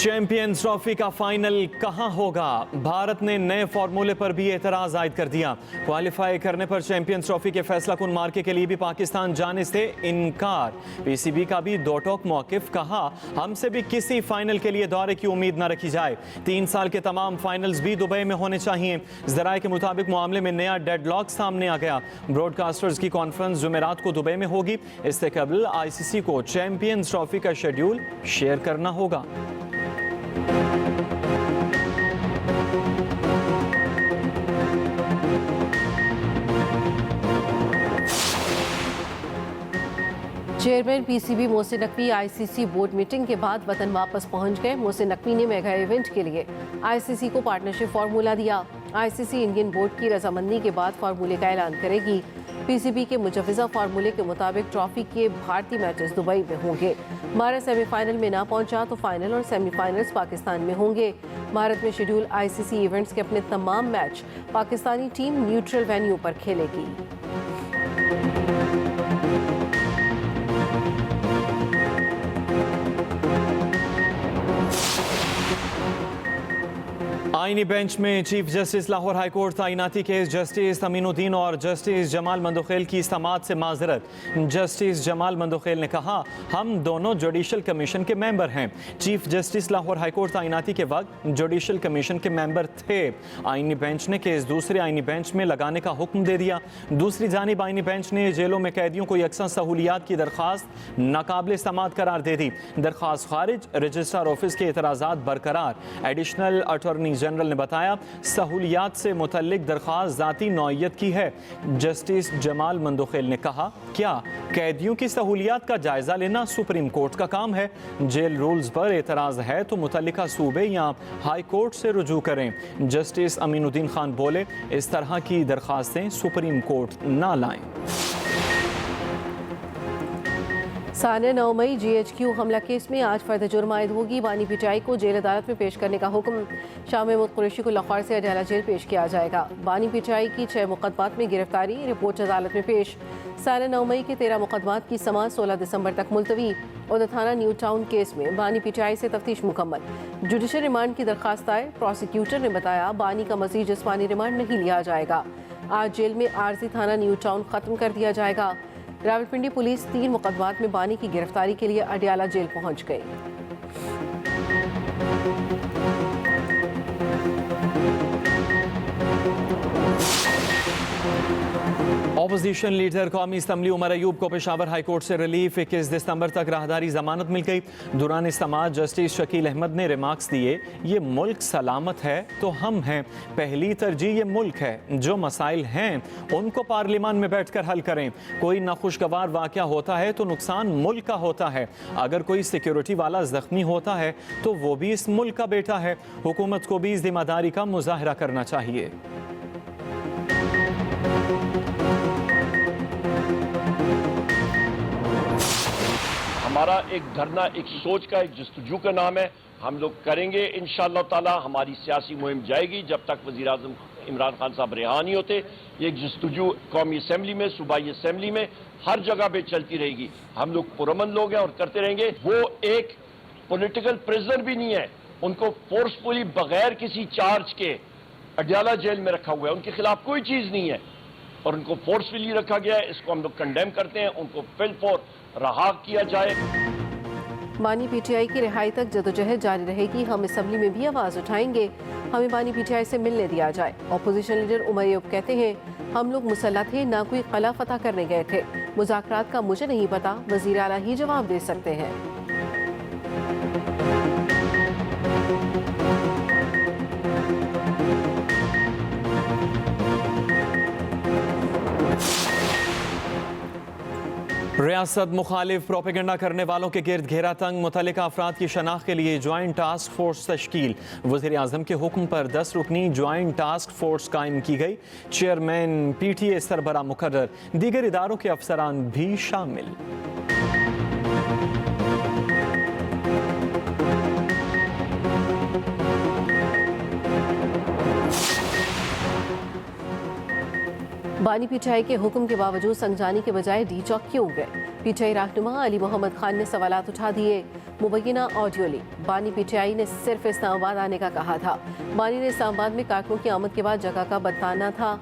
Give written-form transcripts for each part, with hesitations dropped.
Champions trophy का final कहां होगा? भारत ने नए फॉर्मूले पर भी एतराज आयद कर दिया। क्वालिफाई करने पर चैंपियंस ट्रॉफी के फैसला कुन मार्के के लिए भी पाकिस्तान जाने से इनकार। पीसीबी का भी दो टोक मौकिफ, कहा हमसे भी किसी फाइनल के लिए दौरे की उम्मीद न रखी जाए। 3 साल के तमाम फाइनल्स भी दुबई में होने चाहिए। जराए के मुताबिक मामले में नया डेडलॉक सामने आ गया। ब्रॉडकास्टर्स की कॉन्फ्रेंस जुमेरात को दुबई में होगी। इससे कबल आईसीसी को चैंपियंस ट्रॉफी का शेड्यूल शेयर करना होगा। Chairman PCB Mohsin Naqvi ICC board meeting के बाद वतन वापस पहुंच गए। मोहसिन नकवी ने मेगा इवेंट के लिए आईसीसी को पार्टनरशिप फार्मूला दिया। आईसीसी इंडियन बोर्ड की रजामंदी के बाद फार्मूले का ऐलान करेगी। पीसीबी के मुजव्वज़ा फार्मूले के मुताबिक ट्रॉफी के भारतीय मैचेस दुबई में होंगे। भारत सेमीफाइनल में ना पहुंचा तो फाइनल और सेमीफाइनल्स पाकिस्तान में होंगे। भारत में शेड्यूल आईसीसी इवेंट्स के अपने तमाम match Pakistani team neutral venue पर खेलेगी। आईनी बेंच में चीफ जस्टिस लाहौर हाईकोर्ट तैनाती केस जस्टिस अमीनुद्दीन और जस्टिस जमाल मंदोखेल की समाअत से माजरत। जस्टिस जमाल मंदोखेल ने कहा हम दोनों जुडिशल कमीशन के मेंबर हैं। चीफ जस्टिस लाहौर हाईकोर्ट तैनाती के वक्त जुडिशल कमीशन के मेंबर थे। आईनी बेंच ने केस दूसरे आईनी बेंच में लगाने का हुक्म दे दिया। दूसरी जानिब आईनी बेंच ने जेलों में कैदियों को यकसा सहूलियात की दरख्वास्त नाकाबिल समाअत करार दे दी। दरख्वास्त खारिज, रजिस्ट्रार ऑफिस के एतराज़ात बरकरार। एडिशनल अटॉर्नी जनरल ने बताया सहूलियात से मुतल्लिक दरख्वास्त जाती नौइयत की है। जस्टिस जमाल मंदोखेल ने कहा क्या कैदियों की सहूलियात का जायजा लेना सुप्रीम कोर्ट का काम है? जेल रूल्स पर एतराज है तो मुतल्लिका सूबे या हाई कोर्ट से रुजू करें। जस्टिस अमीनुद्दीन खान बोले इस तरह की दरख्वास्तें सुप्रीम कोर्ट ना लाएं। साने 9 मई GHQ हमला केस में आज फर्द जुर्म आयद होगी। बानी पिटाई को जेल अदालत में पेश करने का हुक्म। शाह महमूद कुरैशी को लाहौर से अडयाला जेल पेश किया जाएगा। बानी पिटाई की 6 मुकदमात में गिरफ्तारी, रिपोर्ट अदालत में पेश। साने 9 मई के 13 मुकदमात की समाअत 16 दिसंबर तक मुलतवी। उधर थाना न्यू टाउन केस में बानी पिटाई से तफ्तीश मुकम्मल। जुडिशल रिमांड की दरख्वास्त आए। प्रोसिक्यूटर ने बताया बानी का मजीद जिस्मानी रिमांड नहीं लिया जाएगा। आज जेल में आरजी थाना न्यू टाउन खत्म कर दिया जाएगा। रावलपिंडी पुलिस 3 मुकदमात में बानी की गिरफ्तारी के लिए अडयाला जेल पहुंच गई। ऑपोजिशन लीडर कौमी असम्बली उमर अयूब को पेशावर हाईकोर्ट से रिलीफ। 21 दिसंबर तक राहदारी जमानत मिल गई। दौरान समाअत जस्टिस शकील अहमद ने रिमार्क्स दिए ये मुल्क सलामत है तो हम हैं। पहली तरजीह ये मुल्क है। जो मसाइल हैं उनको पार्लियामान में बैठकर हल करें। कोई नाखुशगवार वाक़या होता है तो नुकसान मुल्क का होता है। अगर कोई सिक्योरिटी वाला जख्मी होता है तो वो भी इस मुल्क का बेटा है। हुकूमत को भी जिम्मेदारी का मुजाहरा करना चाहिए। हमारा एक धरना एक सोच का, एक जस्तजू का नाम है। हम लोग करेंगे इंशाअल्लाह ताला। हमारी सियासी मुहिम जाएगी जब तक वज़ीर आज़म इमरान खान साहब रिहा नहीं होते। ये एक जस्तजू कौमी असम्बली में, सूबाई असम्बली में, हर जगह पे चलती रहेगी। हम लोग पुरअमन लोग हैं और करते रहेंगे। वो एक पॉलिटिकल प्रिजनर भी नहीं है। उनको फोर्सफुली बगैर किसी चार्ज के अडयाला जेल में रखा हुआ है। उनके खिलाफ कोई चीज नहीं है और उनको फोर्सफुली रखा गया है। इसको हम लोग कंडेम करते हैं। उनको फिल फॉर रहा किया जाए। बानी पीटीआई की रिहाई तक जदोजहद जारी रहेगी। हम असम्बली में भी आवाज उठाएंगे। हमें बानी पीटीआई से मिलने दिया जाए। ऑपोजिशन लीडर उमर अयूब कहते हैं हम लोग मुसल्लह थे, ना कोई कला फतह करने गए थे। मुज़ाकरात का मुझे नहीं पता, वज़ीर आला ही जवाब दे सकते हैं। रियासत मुखालिफ प्रोपेगेंडा करने वालों के गिर्द घेरा तंग। मुतल्लिका अफराद की शनाख्त के लिए ज्वाइंट टास्क फोर्स तश्कील। वज़ीर आज़म के हुक्म पर 10 रुकनी ज्वाइंट टास्क फोर्स कायम की गई। चेयरमैन PTA सरबरा मुकर्रर, दीगर इदारों के अफसरान भी शामिल। बानी पीटीआई के हुक्म के बावजूद संगजानी के बजाय डी चौक क्यों गए? पीटीआई रहनुमा अली मोहम्मद खान ने सवालात उठा दिए। मुबैना ऑडियो ली। बानी पीटीआई ने सिर्फ इस्लामाबाद आने का कहा था। बानी ने इस्लामाबाद में कारकुनों की आमद के बाद जगह का बताना था।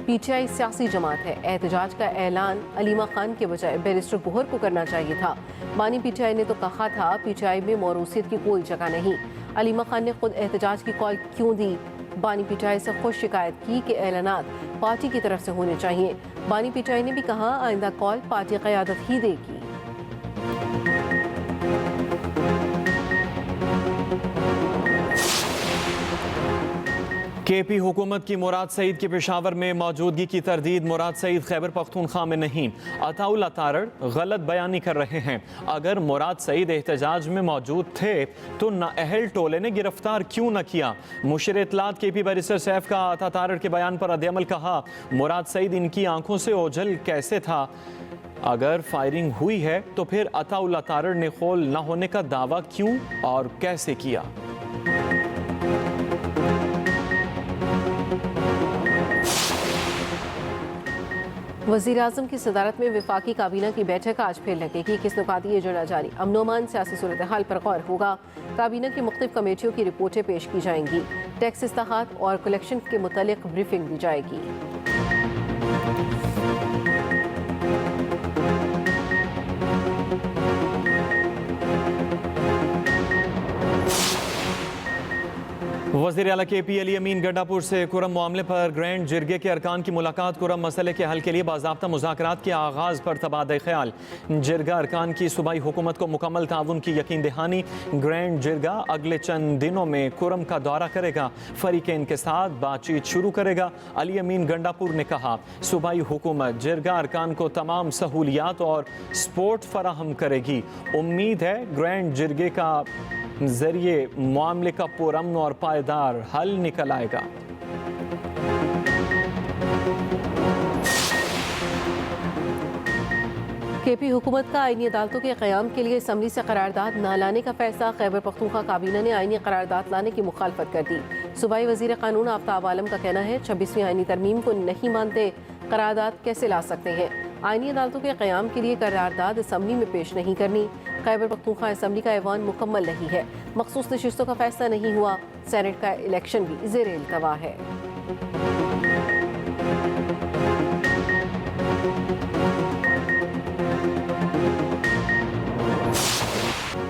पीटीआई सियासी जमात है। एहतजाज का ऐलान अलीमा खान के बजाय बैरिस्टर गोहर को करना चाहिए था। बानी पीटीआई ने तो कहा था पीटीआई में मौरूसियत की कोई जगह नहीं। अलीमा खान ने खुद एहतजाज की कॉल क्यों दी? बानी पीटीआई से खुद शिकायत की कि ऐलानात पार्टी की तरफ से होने चाहिए। बानी पीटीआई ने भी कहा आइंदा कॉल पार्टी क़यादत ही देगी। केपी हुकूमत की मुराद सईद की पेशावर में मौजूदगी की तरदीद। मुराद सईद खैबर पख्तूनख्वा में नहीं। अताउल तारड़ गलत बयानी कर रहे हैं। अगर मुराद सईद एहतजाज में मौजूद थे तो नाअहल टोले ने गिरफ्तार क्यों न किया? मुशीर इत्तलात केपी बैरिस्टर सैफ का अता तारड़ के बयान पर रद्द-ए-अमल कहा मुराद सईद इनकी आंखों से ओझल कैसे था? अगर फायरिंग हुई है तो फिर अताउल तारड़ ने खोल न होने का दावा क्यों और कैसे किया? वज़ीर आज़म की सदारत में वफाकी काबीना की बैठक आज फिर लगेगी। किस नुकात एजेंडा जारी? अमन सियासी सूरत हाल पर गौर होगा। काबीना की मुख्तलिफ कमेटियों की रिपोर्टें पेश की जाएंगी। टैक्स इस्लाहात और कलेक्शन के मुतालिक ब्रीफिंग दी जाएगी। वज़ीर आला केपी अली अमीन गड्डापुर से कुरम मामले पर ग्रैंड जिरगे के अरकान की मुलाकात। कुरम मसले के हल के लिए बाज़ाब्ता मुज़ाकरात के आगाज़ पर तबादला ख्याल। जिरगा अरकान की सूबाई हुकूमत को मुकम्मल ताउन की यकीन दहानी। ग्रैंड जिरगा अगले चंद दिनों में कुरम का दौरा करेगा। फरीकेन के साथ बातचीत शुरू करेगा। अली अमीन गंडापुर ने कहा सूबाई हुकूमत जिरगा अरकान को तमाम सहूलियात और सपोर्ट फराहम करेगी। उम्मीद है ग्रैंड जिरगे का जरिए मामले का पुरअमन और पायदार हल निकल आएगा। केपी हुकूमत का आईनी अदालतों के क़याम के लिए असम्बली से करारदाद न लाने का फैसला। खैबर पख्तूनख्वा काबीना ने आईनी करारदाद लाने की मुखालफत कर दी। सूबाई वज़ीर कानून आफ्ताब आलम का कहना है 26वीं आईनी तरमीम को नहीं मानते, करारदाद कैसे ला सकते हैं? आईनी अदालतों के क़याम के लिए करारदाद असम्बली में पेश नहीं करनी। खैबर पख्तूनख्वा असम्बली का ऐवान मुकम्मल नहीं है। मखसूस नशिस्तों का फैसला नहीं हुआ। सेनेट का इलेक्शन भी ज़ेर इल्तवा है।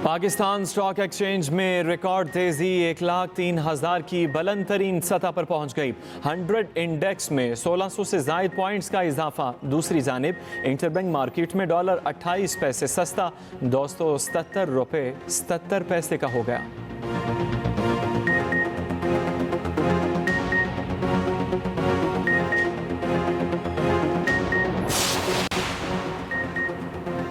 पाकिस्तान स्टॉक एक्सचेंज में रिकॉर्ड तेजी 1,03,000 की बुलंद तरीन सतह पर पहुंच गई। 100 इंडेक्स में 1600 से ज़ायद पॉइंट्स का इजाफा। दूसरी जानिब इंटरबैंक मार्केट में डॉलर 28 पैसे सस्ता 277 रुपये 77 पैसे का हो गया।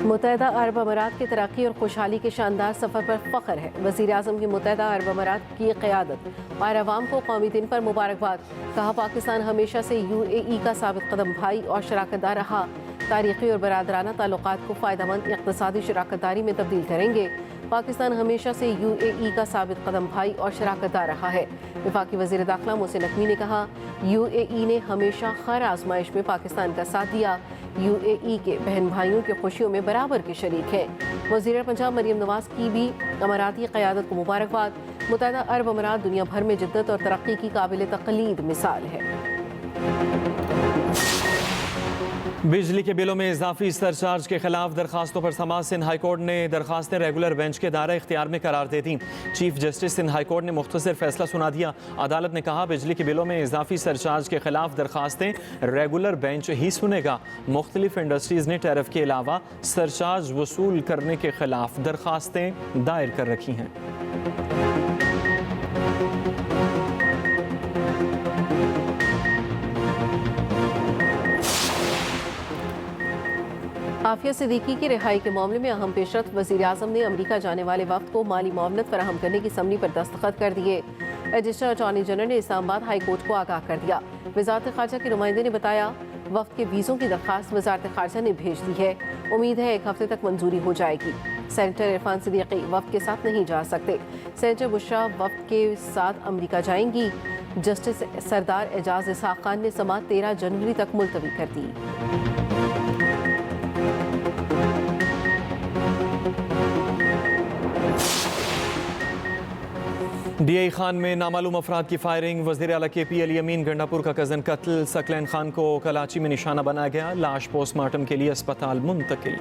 मुत्तहदा अरब अमारात की तरक्की और खुशहाली के शानदार सफ़र पर फ़ख्र है। वज़ीर आज़म की मुत्तहदा अरब अमारात की क़यादत और अवाम को कौमी दिन पर मुबारकबाद। कहा पाकिस्तान हमेशा से UAE का साबित कदम भाई और शराकतदार रहा। तारीख़ी और बरादराना ताल्लुक़ात को फ़ायदेमंद इक़्तिसादी शराकतदारी में तब्दील करेंगे। पाकिस्तान हमेशा से UAE का साबित कदम भाई और शराकतदार रहा है। वफाकी वज़ीर दाखिला मोहसिन नकवी ने कहा UAE ने हमेशा खैर आजमाइश में पाकिस्तान का साथ दिया। UAE के बहन भाइयों की खुशियों में बराबर के शरीक हैं। वज़ीर पंजाब मरीम नवाज़ की भी अमाराती क़यादत को मुबारकबाद। मुत्तहदा अरब अमारात दुनिया भर में जिद्दत और तरक्की की काबिल तक़लीद मिसाल है। बिजली के बिलों में इजाफी सरचार्ज के खिलाफ दरखास्तों पर समाअत सिंध हाईकोर्ट ने दरखास्तें रेगुलर बेंच के दायरा इख्तियार में करार दे दी। चीफ जस्टिस सिंध हाईकोर्ट ने मुख्तसर फैसला सुना दिया। अदालत ने कहा बिजली के बिलों में इजाफी सरचार्ज के खिलाफ दरखास्तें रेगुलर बेंच ही सुनेगा। मुख्तलिफ इंडस्ट्रीज ने टैरिफ के अलावा सरचार्ज वसूल करने के खिलाफ दरखास्तें दायर कर रखी हैं। आफिया सिद्दीकी की रिहाई के मामले में अहम पेशरफ्त। वज़ीर आज़म ने अमरीका जाने वाले वक्त को माली मुआवनत फराहम करने की असम्बली पर दस्तखत कर दिए। रजिस्ट्रार अटॉर्नी जनरल ने इस्लामाबाद हाई कोर्ट को आगाह कर दिया। वज़ारत ख़ारजा के नुमाइंदे ने बताया वक्त के वीज़ों की दरख्वास्त वज़ारत ख़ारजा ने भेज दी है। उम्मीद है 1 हफ्ते तक मंजूरी हो जाएगी। सेनेटर इरफान सिद्दीकी वक्त के साथ नहीं जा सकते। सेनेटर बुशरा वक्त के साथ अमरीका जाएंगी। जस्टिस सरदार एजाज इसहाक खान ने समाअत 13 जनवरी तक मुलतवी कर दी। DI खान में नामालूम अफराद की फायरिंग, वज़ीर आला KP अली अमीन गंडापुर का कज़न कत्ल, सकलैन खान को कराची में निशाना बनाया गया, लाश पोस्टमार्टम के लिए अस्पताल मुंतकिल।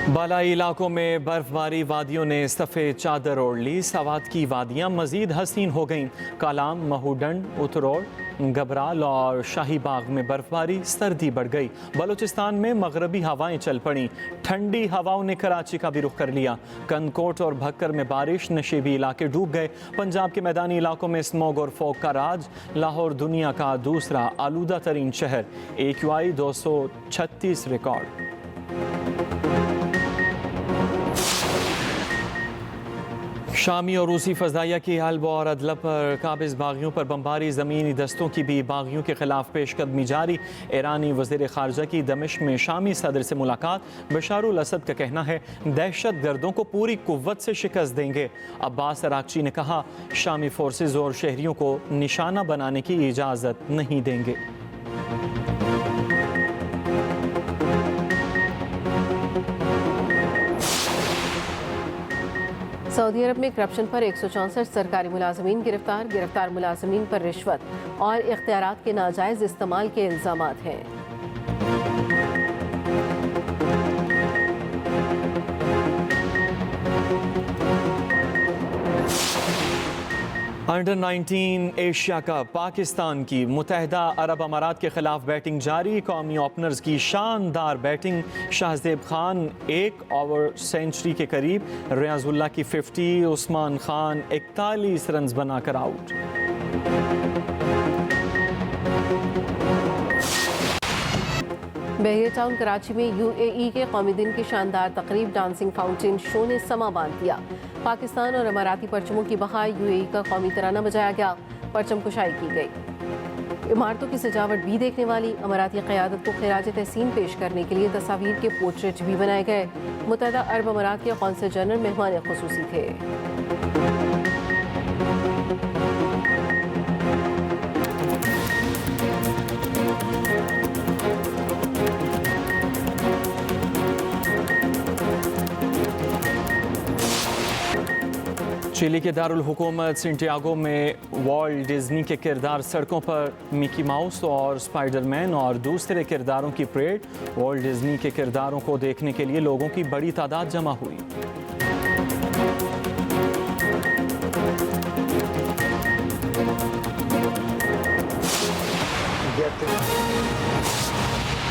बालाई इलाकों में बर्फबारी, वादियों ने सफ़ेद चादर ओढ़ ली, सवात की वादियाँ मज़ीद हसीन हो गईं। कालाम, महूडंड, उतरोड़, गबराल और शाही बाग में बर्फबारी, सर्दी बढ़ गई। बलूचिस्तान में मगरबी हवाएं चल पड़ी, ठंडी हवाओं ने कराची का भी रुख कर लिया। कनकोट और भक्कर में बारिश, नशीबी इलाके डूब गए। पंजाब के मैदानी इलाकों में स्मोग और फॉग का राज। लाहौर दुनिया का दूसरा आलूदा तरीन शहर, AQI 236 रिकॉर्ड। शामी और रूसी फजाइया की हल्ब और अदलब पर काबिज बागियों पर बमबारी, ज़मीनी दस्तों की भी बागियों के खिलाफ पेशकदमी जारी। ईरानी वज़ीर ख़ारजा की दमिश्क में शामी सदर से मुलाकात। बशारुल असद का कहना है दहशत गर्दों को पूरी कुव्वत से शिकस्त देंगे। अब्बास अरागची ने कहा शामी फोर्सेज और शहरियों को निशाना बनाने की इजाज़त नहीं देंगे। सऊदी अरब में करप्शन पर 164 सरकारी मुलाजमीन गिरफ्तार। गिरफ्तार मुलाजमीन पर रिश्वत और इख्तियारात के नाजायज़ इस्तेमाल के इल्ज़ामात हैं। अंडर 19 एशिया कप, पाकिस्तान की मुत्तहिदा अरब अमारात के खिलाफ बैटिंग जारी। कौमी ओपनर्स की शानदार batting, Shahzeb Khan 1 over century के करीब, रियाजुल्लाह की 50, उस्मान खान 41 रन बनाकर आउट। बहरिया टाउन कराची में UAE के कौमी दिन की शानदार तकरीब, डांसिंग फाउंटेन शो ने समा बांध दिया। पाकिस्तान और अमाराती परचमों की बहार, UAE का कौमी तराना बजाया गया, परचम कुशाई की गई। इमारतों की सजावट भी देखने वाली। अमाराती क़यादत को खिराज तहसीन पेश करने के लिए तस्वीर के पोर्ट्रेट भी बनाए गए। मुत्तहिदा अरब अमारात के कौंसल जनरल मेहमान खुसूसी थे। चिली के दारुल हुकूमत सेंटियागो में वॉल्ट डिज्नी के किरदार सड़कों पर, मिकी माउस और स्पाइडरमैन और दूसरे किरदारों की परेड। वॉल्ट डिज्नी के किरदारों को देखने के लिए लोगों की बड़ी तादाद जमा हुई। Get